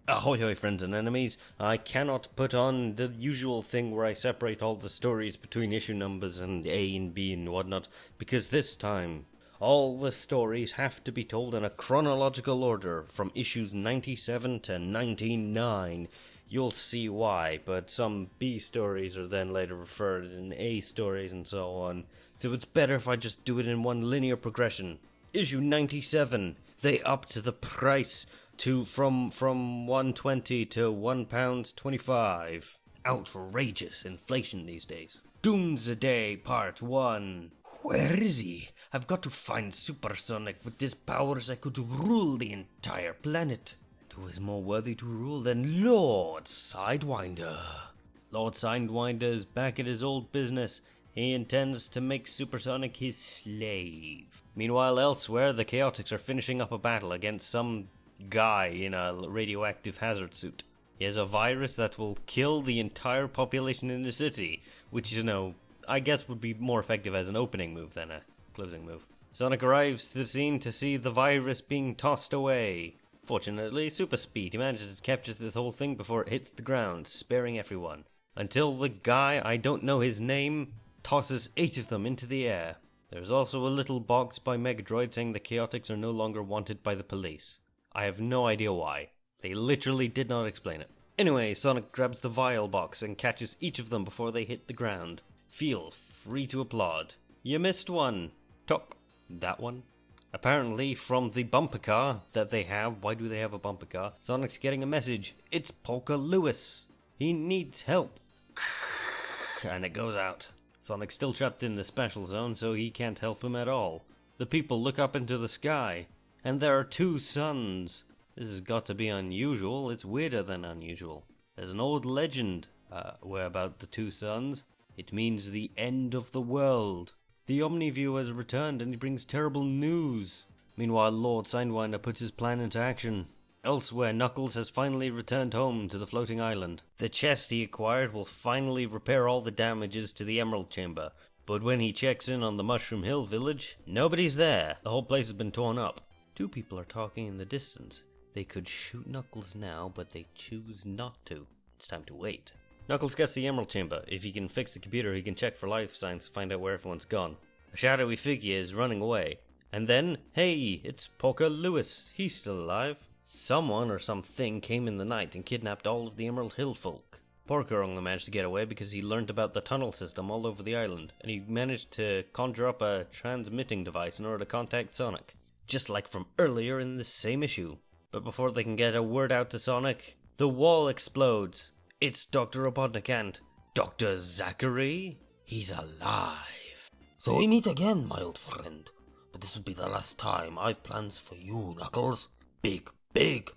Ahoy hoy friends and enemies, I cannot put on the usual thing where I separate all the stories between issue numbers and A and B and whatnot, because this time, all the stories have to be told in a chronological order, from issues 97 to 99. You'll see why, but some B stories are then later referred in A stories and so on, so it's better if I just do it in one linear progression. Issue 97, they upped the price from £1.20 to £1.25. Outrageous inflation these days. Doomsday Part 1. Where is he? I've got to find Supersonic. With his powers I could rule the entire planet. And who is more worthy to rule than Lord Sidewinder? Lord Sidewinder is back at his old business. He intends to make Supersonic his slave. Meanwhile, elsewhere, the Chaotix are finishing up a battle against some guy in a radioactive hazard suit. He has a virus that will kill the entire population in the city, which, I guess would be more effective as an opening move than a closing move. Sonic arrives to the scene to see the virus being tossed away. Fortunately, super speed, he manages to capture the whole thing before it hits the ground, sparing everyone. Until the guy, I don't know his name, tosses 8 of them into the air. There's also a little box by Megadroid saying the Chaotix are no longer wanted by the police. I have no idea why. They literally did not explain it. Anyway, Sonic grabs the vial box and catches each of them before they hit the ground. Feel free to applaud. You missed one. Tuck. That one. Apparently, from the bumper car that they have, why do they have a bumper car? Sonic's getting a message. It's Polka Lewis. He needs help. And it goes out. Sonic's still trapped in the special zone, so he can't help him at all. The people look up into the sky, and there are 2 suns. This has got to be unusual. It's weirder than unusual. There's an old legend about the 2 suns. It means the end of the world. The Omniview has returned and he brings terrible news. Meanwhile, Lord Sidewinder puts his plan into action. Elsewhere, Knuckles has finally returned home to the floating island. The chest he acquired will finally repair all the damages to the Emerald Chamber. But when he checks in on the Mushroom Hill village, nobody's there. The whole place has been torn up. 2 people are talking in the distance. They could shoot Knuckles now, but they choose not to. It's time to wait. Knuckles gets the Emerald Chamber. If he can fix the computer, he can check for life signs to find out where everyone's gone. A shadowy figure is running away. And then, hey, it's Polka Lewis. He's still alive. Someone or something came in the night and kidnapped all of the Emerald Hill folk. Polka only managed to get away because he learned about the tunnel system all over the island, and he managed to conjure up a transmitting device in order to contact Sonic. Just like from earlier in the same issue. But before they can get a word out to Sonic, the wall explodes. It's Dr. Robotnik and Dr. Zachary? He's alive. So we meet again, my old friend. But this will be the last time. I've plans for you, Knuckles. Big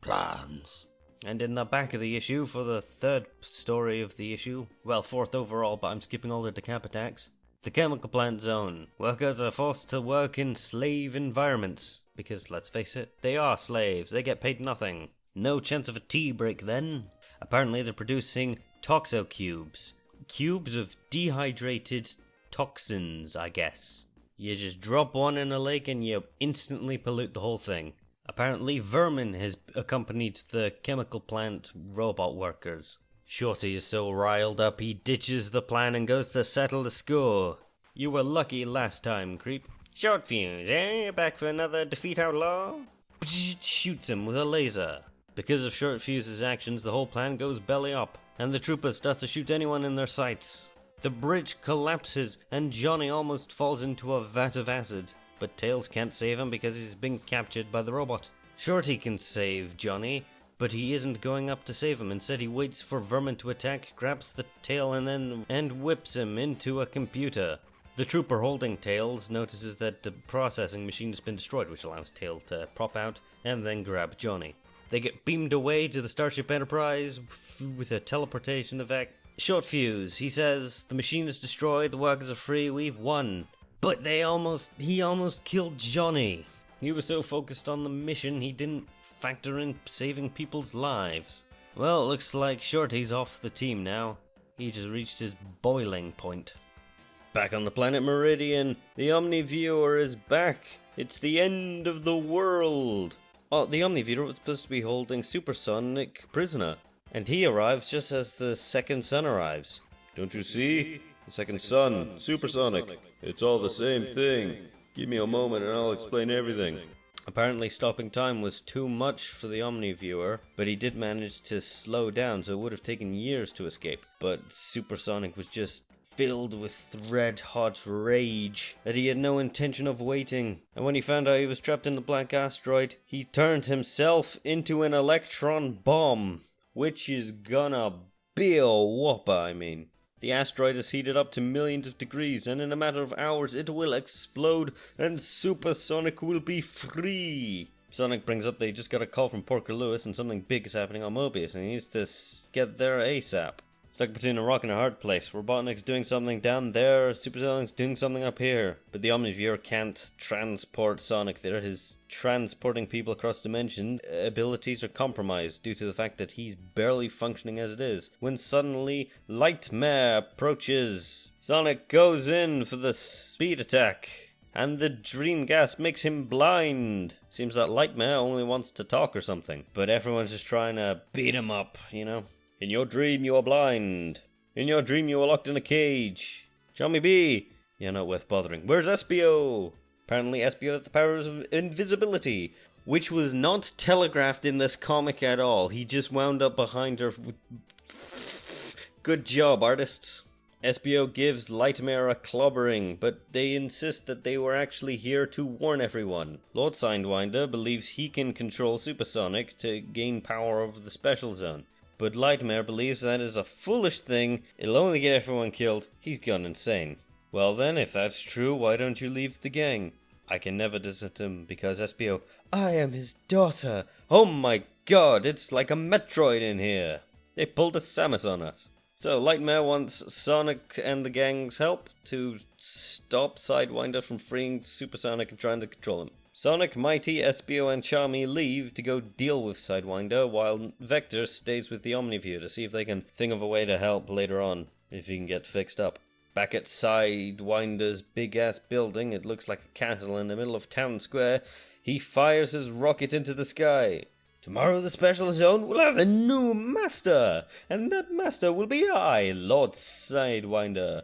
plans. And in the back of the issue, for the 3rd story of the issue, well, 4th overall, but I'm skipping all the decap attacks, the chemical plant zone. Workers are forced to work in slave environments. Because, let's face it, they are slaves. They get paid nothing. No chance of a tea break then. Apparently they're producing toxo-cubes. Cubes of dehydrated toxins, I guess. You just drop one in a lake and you instantly pollute the whole thing. Apparently vermin has accompanied the chemical plant robot workers. Shorty is so riled up he ditches the plan and goes to settle the score. You were lucky last time, creep. Short Fuse, eh? Back for another defeat outlaw? Shoots him with a laser. Because of Short Fuse's actions, the whole plan goes belly up, and the troopers start to shoot anyone in their sights. The bridge collapses, and Johnny almost falls into a vat of acid, but Tails can't save him because he's been captured by the robot. Shorty can save Johnny, but he isn't going up to save him. Instead, he waits for Vermin to attack, grabs the tail, and whips him into a computer. The trooper holding Tails notices that the processing machine has been destroyed, which allows Tails to prop out and then grab Johnny. They get beamed away to the Starship Enterprise with a teleportation effect. Short Fuse, he says, the machine is destroyed, the workers are free, we've won. But he almost killed Johnny. He was so focused on the mission, he didn't factor in saving people's lives. Well, it looks like Shorty's off the team now. He just reached his boiling point. Back on the planet Meridian, the Omniviewer is back. It's the end of the world. Oh, the Omnivore was supposed to be holding Supersonic prisoner, and he arrives just as the second son arrives. Don't you see? The second son, Supersonic. It's all the same thing. Give me a moment and I'll explain everything. Apparently stopping time was too much for the Omnivore, but he did manage to slow down, so it would have taken years to escape. But Supersonic was just filled with red-hot rage that he had no intention of waiting. And when he found out he was trapped in the black asteroid, he turned himself into an electron bomb, which is gonna be a whopper, I mean. The asteroid is heated up to millions of degrees, and in a matter of hours it will explode, and Supersonic will be free. Sonic brings up that he just got a call from Porker Lewis, and something big is happening on Mobius, and he needs to get there ASAP. Stuck between a rock and a hard place. Robotnik's doing something down there, Supersonic's doing something up here. But the Omnivore can't transport Sonic there. His transporting people across dimension abilities are compromised due to the fact that he's barely functioning as it is. When suddenly, Lightmare approaches. Sonic goes in for the speed attack, and the dream gas makes him blind. Seems that Lightmare only wants to talk or something, but everyone's just trying to beat him up, you know? In your dream you are blind. In your dream you are locked in a cage. Shimmy B! You're not worth bothering. Where's Espio? Apparently Espio has the powers of invisibility, which was not telegraphed in this comic at all. He just wound up behind her with... Good job, artists. Espio gives Lightmare a clobbering, but they insist that they were actually here to warn everyone. Lord Sidewinder believes he can control Supersonic to gain power over the Special Zone. But Lightmare believes that is a foolish thing, it'll only get everyone killed, he's gone insane. Well then, if that's true, why don't you leave the gang? I can never desert him because Espio, I am his daughter! Oh my god, it's like a Metroid in here! They pulled a Samus on us. So Lightmare wants Sonic and the gang's help to stop Sidewinder from freeing Supersonic and trying to control him. Sonic, Mighty, Espio, and Charmy leave to go deal with Sidewinder, while Vector stays with the Omnivore to see if they can think of a way to help later on, if he can get fixed up. Back at Sidewinder's big-ass building, it looks like a castle in the middle of town square, he fires his rocket into the sky. Tomorrow the Special Zone will have a new master, and that master will be I, Lord Sidewinder.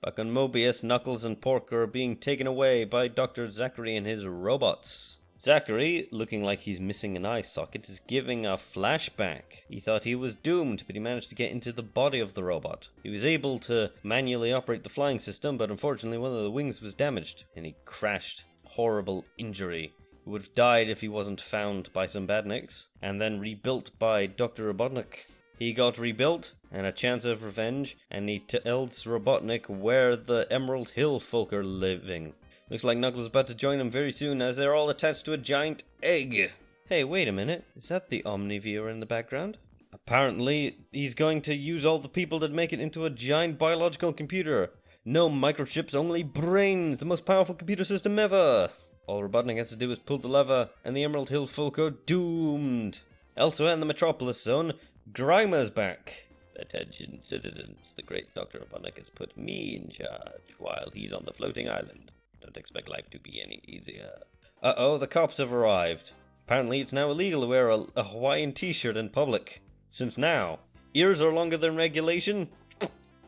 Back on Mobius, Knuckles and Porker are being taken away by Dr. Zachary and his robots. Zachary, looking like he's missing an eye socket, is giving a flashback. He thought he was doomed, but he managed to get into the body of the robot. He was able to manually operate the flying system, but unfortunately one of the wings was damaged, and he crashed. Horrible injury. He would have died if he wasn't found by some badniks, and then rebuilt by Dr. Robotnik. He got rebuilt, and a chance of revenge, and he tells Robotnik where the Emerald Hill folk are living. Looks like Knuckles is about to join them very soon, as they're all attached to a giant egg. Hey, wait a minute. Is that the Omnivore in the background? Apparently, he's going to use all the people that make it into a giant biological computer. No microchips, only brains, the most powerful computer system ever. All Robotnik has to do is pull the lever, and the Emerald Hill folk are doomed. Elsewhere in the Metropolis Zone, Grimer's back. Attention, citizens. The great Dr. Robotnik has put me in charge while he's on the floating island. Don't expect life to be any easier. Uh-oh, the cops have arrived. Apparently it's now illegal to wear a Hawaiian t-shirt in public. Since now, ears are longer than regulation.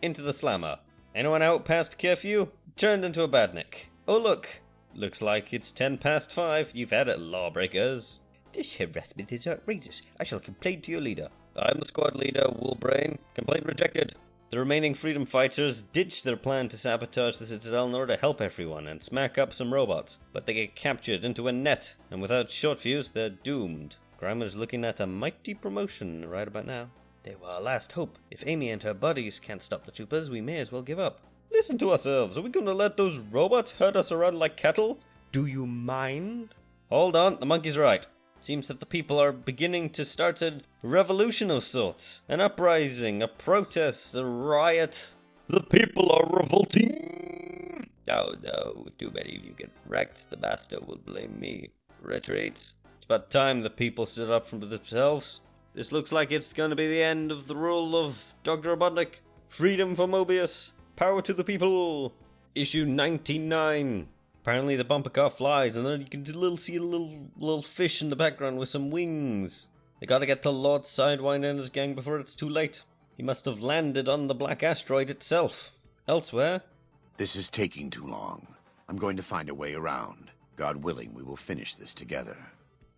Into the slammer. Anyone out past curfew? Turned into a badnik. Oh look. Looks like it's 5:10. You've had it, lawbreakers. This harassment is outrageous. I shall complain to your leader. I'm the squad leader, Woolbrain. Complaint rejected. The remaining freedom fighters ditch their plan to sabotage the Citadel in order to help everyone and smack up some robots. But they get captured into a net, and without short fuse, they're doomed. Grimer's looking at a mighty promotion right about now. They were our last hope. If Amy and her buddies can't stop the troopers, we may as well give up. Listen to ourselves. Are we going to let those robots herd us around like cattle? Do you mind? Hold on, the monkey's right. Seems that the people are beginning to start a revolution of sorts. An uprising, a protest, a riot. The people are revolting! Oh no, if too many of you get wrecked, the master will blame me. Retreat. It's about time the people stood up for themselves. This looks like it's going to be the end of the rule of Dr. Robotnik. Freedom for Mobius. Power to the people. Issue 99. Apparently the bumper car flies, and then you can see a little fish in the background with some wings. They gotta get to Lord Sidewinder and his gang before it's too late. He must have landed on the black asteroid itself. Elsewhere? This is taking too long. I'm going to find a way around. God willing, we will finish this together.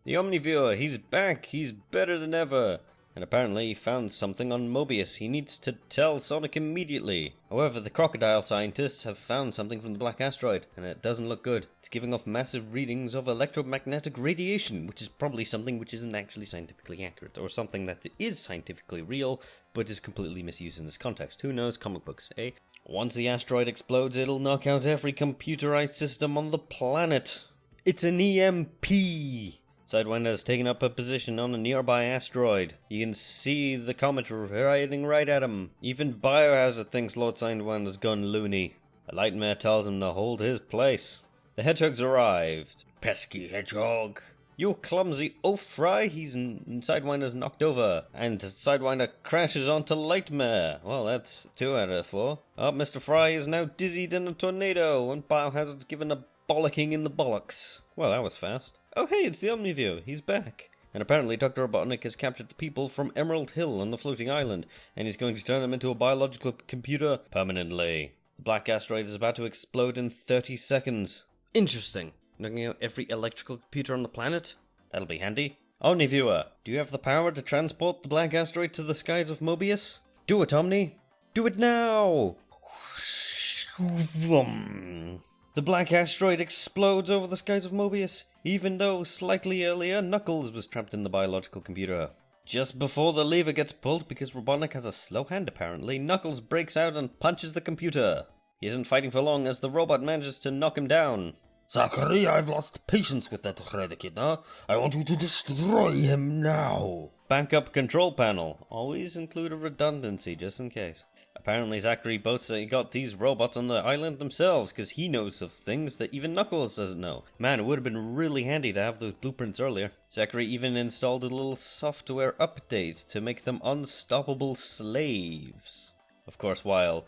The Omniviewer, he's back. He's better than ever. And apparently he found something on Mobius. He needs to tell Sonic immediately. However, the crocodile scientists have found something from the black asteroid, and it doesn't look good. It's giving off massive readings of electromagnetic radiation, which is probably something which isn't actually scientifically accurate, or something that is scientifically real, but is completely misused in this context. Who knows? Comic books, eh? Once the asteroid explodes, it'll knock out every computerized system on the planet. It's an EMP! Sidewinder has taken up a position on a nearby asteroid. You can see the comet riding right at him. Even Biohazard thinks Lord Sidewinder's gone loony. A nightmare tells him to hold his place. The hedgehog's arrived. Pesky hedgehog. You clumsy oaf fry, Sidewinder's knocked over. And Sidewinder crashes onto Lightmare. Well, that's 2 out of 4. Oh, Mr. Fry is now dizzied in a tornado, and Biohazard's given a bollocking in the bollocks. Well, that was fast. Oh hey, it's the Omniviewer. He's back. And apparently Dr. Robotnik has captured the people from Emerald Hill on the floating island, and he's going to turn them into a biological computer permanently. The black asteroid is about to explode in 30 seconds. Interesting. Knocking out every electrical computer on the planet? That'll be handy. Omniviewer, do you have the power to transport the black asteroid to the skies of Mobius? Do it, Omni! Do it now! The black asteroid explodes over the skies of Mobius, even though slightly earlier Knuckles was trapped in the biological computer. Just before the lever gets pulled, because Robotnik has a slow hand apparently, Knuckles breaks out and punches the computer. He isn't fighting for long as the robot manages to knock him down. Zachary, I've lost patience with that red echidna. I want you to destroy him now. Backup control panel. Always include a redundancy just in case. Apparently Zachary boasts that he got these robots on the island themselves because he knows of things that even Knuckles doesn't know. Man, it would have been really handy to have those blueprints earlier. Zachary even installed a little software update to make them unstoppable slaves. Of course, while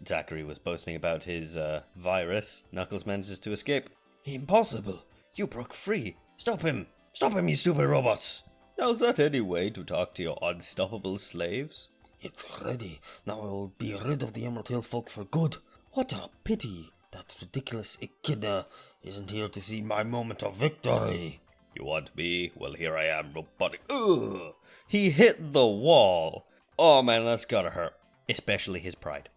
Zachary was boasting about his virus, Knuckles manages to escape. Impossible! You broke free! Stop him! Stop him, you stupid robots! Now's that any way to talk to your unstoppable slaves? It's ready. Now I will be rid of the Emerald Hill folk for good. What a pity that ridiculous echidna isn't here to see my moment of victory. You want me? Well, here I am, robotic. Ugh! He hit the wall! Oh man, that's gotta hurt. Especially his pride.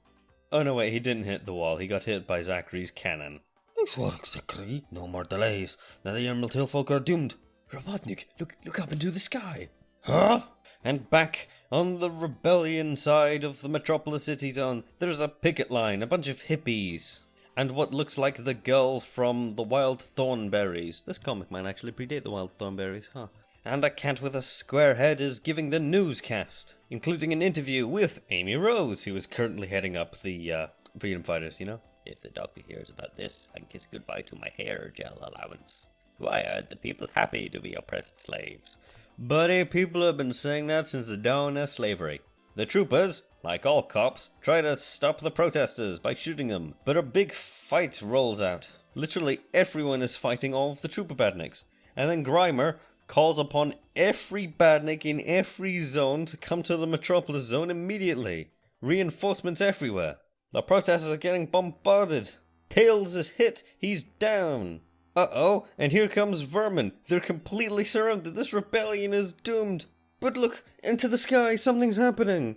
Oh no, wait, he didn't hit the wall. He got hit by Zachary's cannon. Nice work, Zachary. No more delays. Now the Emerald Hill folk are doomed. Robotnik, look up into the sky. Huh? And back on the rebellion side of the Metropolis City Zone, there's a picket line, a bunch of hippies, and what looks like the girl from the Wild Thornberries. This comic might actually predate the Wild Thornberries, huh? And a cat with a square head is giving the newscast, including an interview with Amy Rose, who is currently heading up the Freedom Fighters, you know? If the doctor hears about this, I can kiss goodbye to my hair gel allowance. Why are the people happy to be oppressed slaves? Buddy, people have been saying that since the dawn of slavery. The troopers, like all cops, try to stop the protesters by shooting them, but a big fight rolls out. Literally everyone is fighting all of the trooper badniks. And then Grimer calls upon every badnik in every zone to come to the Metropolis Zone immediately. Reinforcements everywhere. The protesters are getting bombarded. Tails is hit. He's down. Uh-oh, and here comes Vermin. They're completely surrounded. This rebellion is doomed. But look, into the sky, something's happening.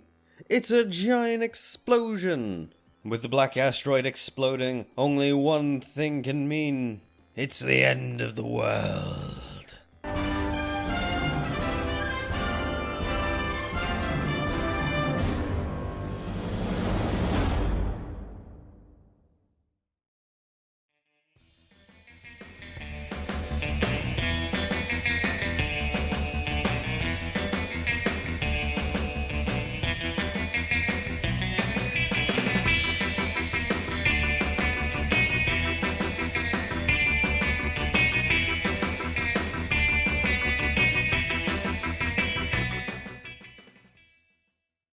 It's a giant explosion. With the black asteroid exploding, only one thing can mean... it's the end of the world.